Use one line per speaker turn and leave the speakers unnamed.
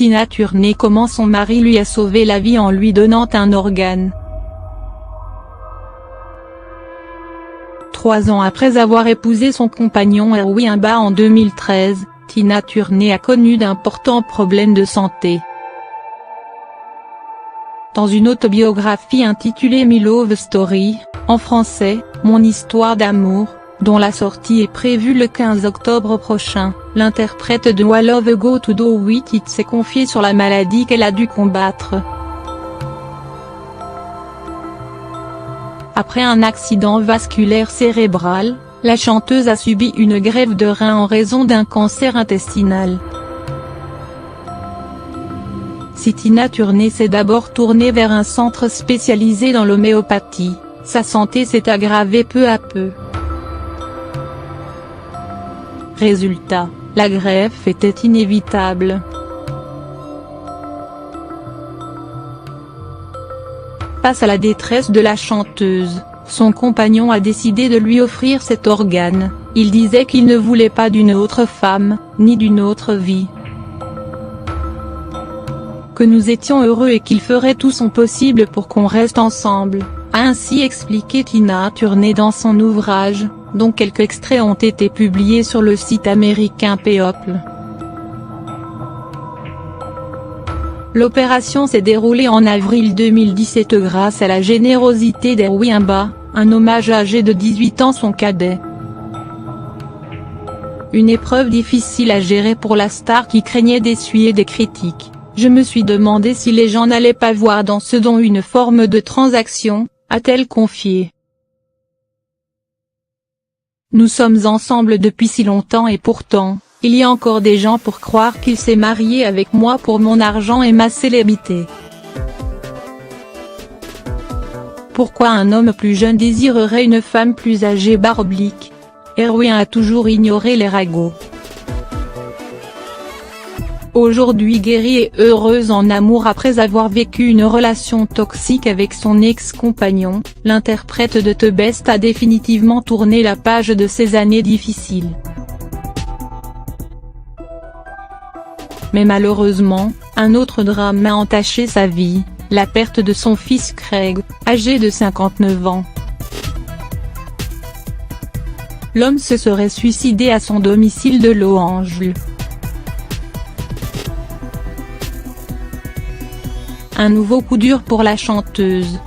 Tina Turner comment son mari lui a sauvé la vie en lui donnant un organe. 3 ans après avoir épousé son compagnon Erwin Abba en 2013, Tina Turner a connu d'importants problèmes de santé. Dans une autobiographie intitulée My Love Story, en français, Mon histoire d'amour, dont la sortie est prévue le 15 octobre prochain, l'interprète de I Love Go To Do With It s'est confiée sur la maladie qu'elle a dû combattre. Après un accident vasculaire cérébral, la chanteuse a subi une greffe de rein en raison d'un cancer intestinal. Si Tina Turner s'est d'abord tournée vers un centre spécialisé dans l'homéopathie, sa santé s'est aggravée peu à peu. Résultat, la greffe était inévitable. Face à la détresse de la chanteuse, son compagnon a décidé de lui offrir cet organe. Il disait qu'il ne voulait pas d'une autre femme, ni d'une autre vie. Que nous étions heureux et qu'il ferait tout son possible pour qu'on reste ensemble, a ainsi expliqué Tina Turner dans son ouvrage, dont quelques extraits ont été publiés sur le site américain People. L'opération s'est déroulée en avril 2017 grâce à la générosité d'Erwin Abba, un hommage âgé de 18 ans son cadet. Une épreuve difficile à gérer pour la star qui craignait d'essuyer des critiques. Je me suis demandé si les gens n'allaient pas voir dans ce don une forme de transaction, a-t-elle confié. Nous sommes ensemble depuis si longtemps et pourtant, il y a encore des gens pour croire qu'il s'est marié avec moi pour mon argent et ma célébrité. Pourquoi un homme plus jeune désirerait une femme plus âgée ? Erwin a toujours ignoré les ragots. Aujourd'hui guérie et heureuse en amour après avoir vécu une relation toxique avec son ex-compagnon, l'interprète de The Best a définitivement tourné la page de ces années difficiles. Mais malheureusement, un autre drame a entaché sa vie, la perte de son fils Craig, âgé de 59 ans. L'homme se serait suicidé à son domicile de Los Angeles. Un nouveau coup dur pour la chanteuse.